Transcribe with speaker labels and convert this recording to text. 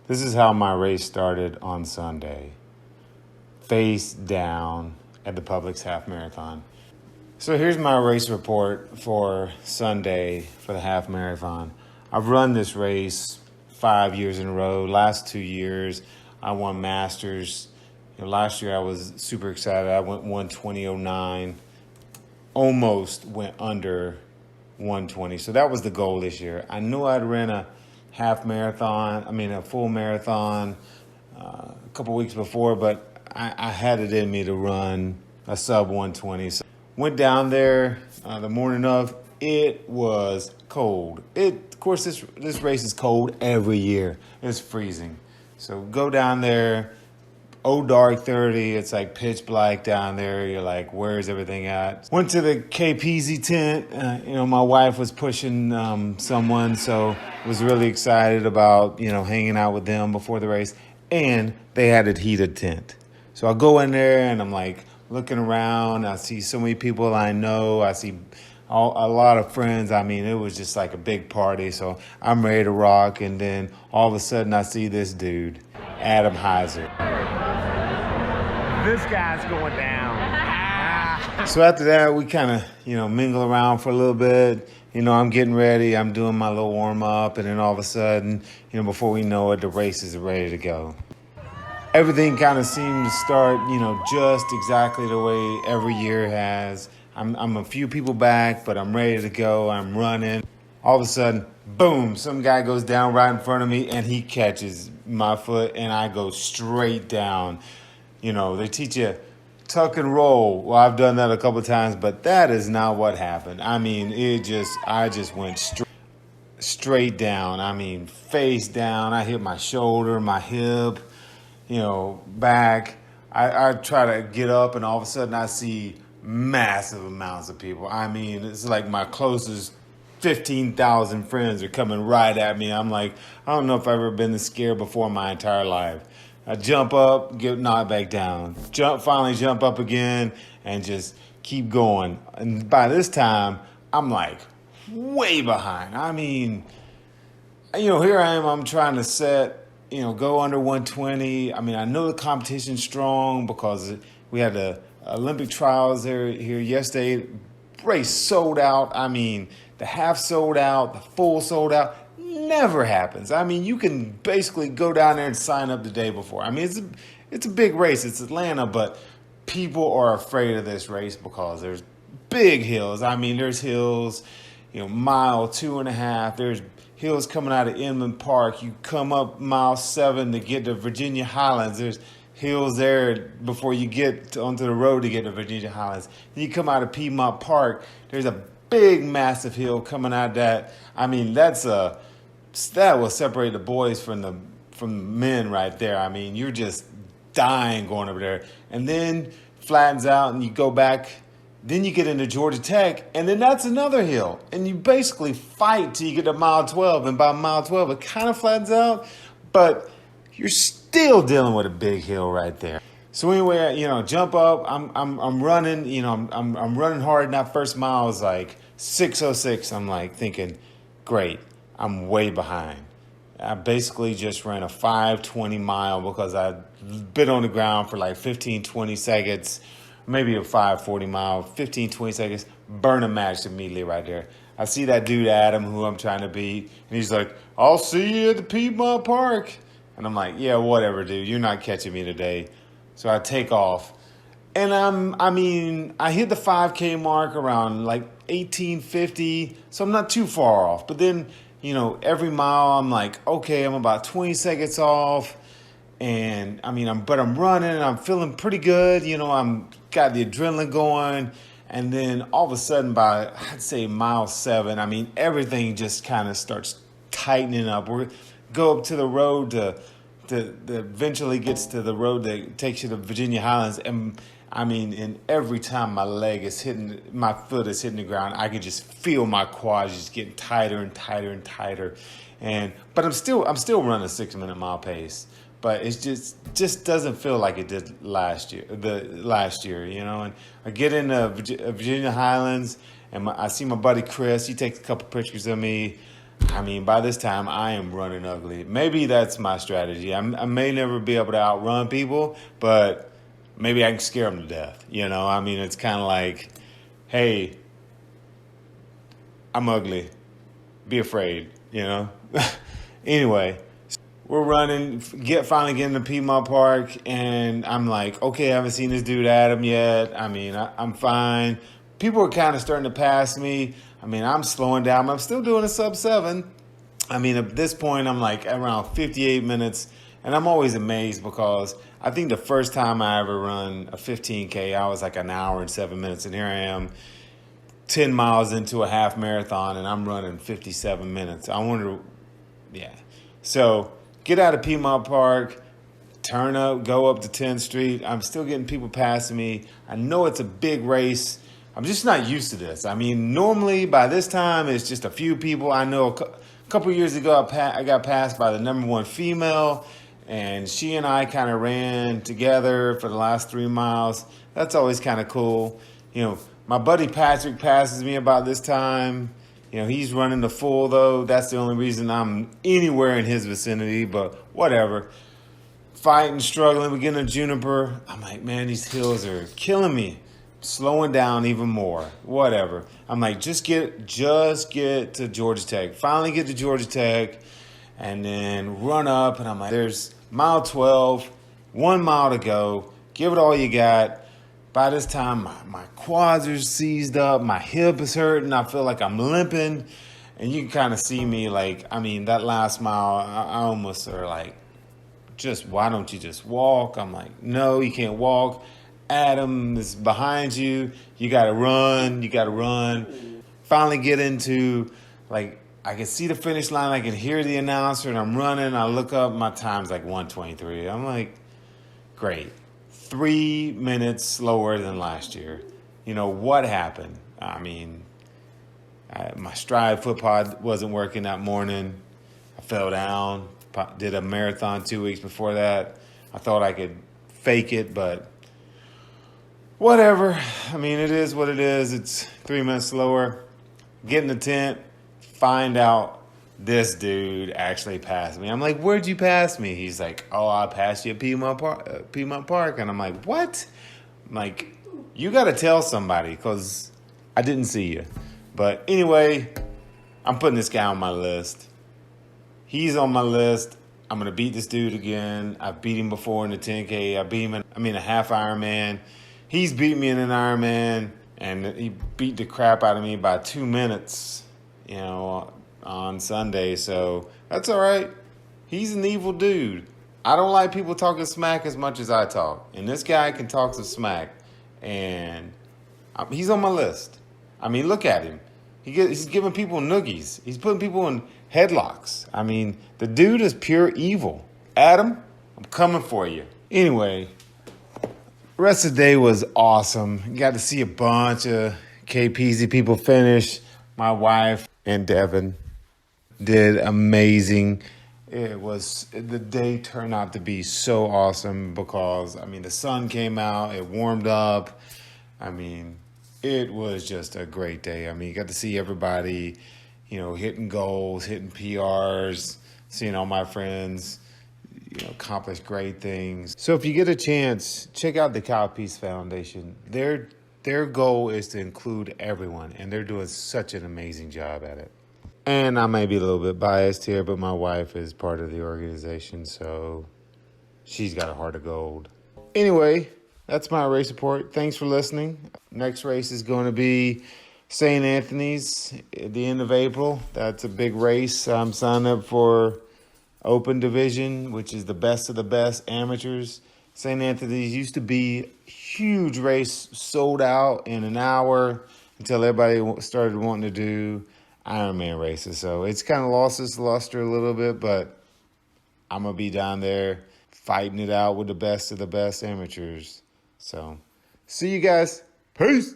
Speaker 1: This is how my race started on Sunday. Face down at the Publix Half Marathon. So here's my race report for Sunday for the Half Marathon. I've run this race 5 years in a row. Last 2 years, I won Masters. Last year I was super excited. I went 1:20.09. Almost went under 1:20. So that was the goal this year. I knew I'd ran a full marathon a couple weeks before, but I had it in me to run a sub 1:20. So went down there the morning of. It was cold. Of course, this race is cold every year. It's freezing. So go down there. Dark 30. It's like pitch black down there. You're like, where's everything at? Went to the KPZ tent. My wife was pushing someone, so was really excited about hanging out with them before the race. And they had a heated tent. So I go in there and I'm like looking around. I see so many people I know. I see a lot of friends. It was just like a big party. So I'm ready to rock. And then all of a sudden I see this dude, Adam Heiser. This guy's going down. So after that, we kind of, mingle around for a little bit. I'm getting ready. I'm doing my little warm up. And then all of a sudden, before we know it, the race is ready to go. Everything kind of seemed to start, just exactly the way every year has. I'm a few people back, but I'm ready to go. I'm running. All of a sudden, boom, some guy goes down right in front of me and he catches my foot and I go straight down. They teach you tuck and roll. Well, I've done that a couple of times, but that is not what happened. I just went straight down. Face down. I hit my shoulder, my hip, back. I try to get up and all of a sudden I see massive amounts of people. It's like my closest 15,000 friends are coming right at me. I'm like, I don't know if I've ever been this scared before in my entire life. I jump up, get knocked back down. Finally jump up again and just keep going. And by this time, I'm like way behind. Here I am, I'm trying to set, go under 1:20. I know the competition's strong because we had the Olympic trials here yesterday. Race sold out. The half sold out, the full sold out. Never happens. You can basically go down there and sign up the day before. It's a big race. It's Atlanta, but people are afraid of this race because there's big hills. There's hills, mile 2.5. There's hills coming out of Inman Park. You come up mile 7 to get to Virginia Highlands. There's hills there before you get onto the road to get to Virginia Highlands. Then you come out of Piedmont Park. There's a big, massive hill coming out of that. That will separate the boys from the men right there. You're just dying going over there. And then flattens out and you go back. Then you get into Georgia Tech. And then that's another hill. And you basically fight till you get to mile 12. And by mile 12, it kind of flattens out. But you're still dealing with a big hill right there. So anyway, jump up. I'm running. I'm running hard. And that first mile is like 6:06. I'm like thinking, great. I'm way behind. I basically just ran a 5:20 mile because I'd been on the ground for like 15, 20 seconds, maybe a 5:40 mile, 15, 20 seconds, burn a match immediately right there. I see that dude, Adam, who I'm trying to beat, and he's like, I'll see you at the Piedmont Park. And I'm like, yeah, whatever, dude. You're not catching me today. So I take off. And I hit the 5K mark around like 18:50, so I'm not too far off. But then, every mile I'm like, okay, I'm about 20 seconds off. And I'm running and I'm feeling pretty good. I'm got the adrenaline going. And then all of a sudden by, I'd say mile 7, everything just kind of starts tightening up. We go up to the road to eventually gets to the road that takes you to Virginia Highlands. And every time my foot is hitting the ground, I could just feel my quads just getting tighter and tighter and tighter. But I'm still running a 6-minute mile pace. But it just doesn't feel like it did last year. And I get into Virginia Highlands, and I see my buddy Chris. He takes a couple pictures of me. I mean, by this time, I am running ugly. Maybe that's my strategy. I may never be able to outrun people, but maybe I can scare them to death. I mean, it's kind of like, hey, I'm ugly. Be afraid. Anyway, we're running, finally getting to Piedmont Park, and I'm like, okay, I haven't seen this dude Adam yet. I mean, I'm fine. People are kind of starting to pass me. I mean, I'm slowing down. I'm still doing a sub-7. I mean, at this point, I'm like around 58 minutes, and I'm always amazed because I think the first time I ever run a 15K, I was like an hour and 7 minutes, and here I am 10 miles into a half marathon, and I'm running 57 minutes. I wonder, yeah. So get out of Piedmont Park, turn up, go up to 10th Street. I'm still getting people passing me. I know it's a big race. I'm just not used to this. I mean, normally by this time, it's just a few people. I know a couple years ago, I got passed by the #1 female, and she and I kind of ran together for the last 3 miles. That's always kind of cool. My buddy Patrick passes me about this time. He's running the full, though. That's the only reason I'm anywhere in his vicinity, but whatever. Fighting, struggling, we get in a Juniper. I'm like, man, these hills are killing me. Slowing down even more. Whatever. I'm like, just get to Georgia Tech. Finally get to Georgia Tech, and then run up, and I'm like, there's mile 12, 1 mile to go. Give it all you got. By this time, my quads are seized up, my hip is hurting, I feel like I'm limping, and you can kind of see me that last mile, I almost are like, why don't you just walk? I'm like, no, you can't walk. Adam is behind you. You got to run. Finally get into, I can see the finish line. I can hear the announcer, and I'm running. I look up, my time's like 1:23. I'm like, great. 3 minutes slower than last year. What happened? I mean, my stride foot pod wasn't working that morning. I fell down. Did a marathon 2 weeks before that. I thought I could fake it, but whatever. I mean, it is what it is. It's 3 minutes slower. Get in the tent, find out this dude actually passed me. I'm like, where'd you pass me? He's like, oh, I passed you at Piedmont Park. And I'm like, what? I'm like, you got to tell somebody because I didn't see you. But anyway, I'm putting this guy on my list. He's on my list. I'm going to beat this dude again. I beat him before in the 10K. I beat him in a half Ironman. He's beat me in an Ironman, and he beat the crap out of me by 2 minutes, on Sunday. So that's all right. He's an evil dude. I don't like people talking smack as much as I talk. And this guy can talk some smack. And he's on my list. I mean, look at him. He's giving people noogies. He's putting people in headlocks. I mean, the dude is pure evil. Adam, I'm coming for you. Anyway, the rest of the day was awesome. Got to see a bunch of KPZ people finish. My wife and Devin did amazing. The day turned out to be so awesome because, the sun came out, it warmed up. It was just a great day. You got to see everybody, hitting goals, hitting PRs, seeing all my friends, accomplish great things. So if you get a chance, check out the Cow Peace Foundation. Their goal is to include everyone, and they're doing such an amazing job at it. And I may be a little bit biased here, but my wife is part of the organization, so she's got a heart of gold. Anyway, that's my race report. Thanks for listening. Next race is going to be St. Anthony's at the end of April. That's a big race. I'm signed up for Open Division, which is the best of the best amateurs. St. Anthony's used to be a huge race, sold out in an hour until everybody started wanting to do Ironman races. So it's kind of lost its luster a little bit, but I'm going to be down there fighting it out with the best of the best amateurs. So see you guys. Peace.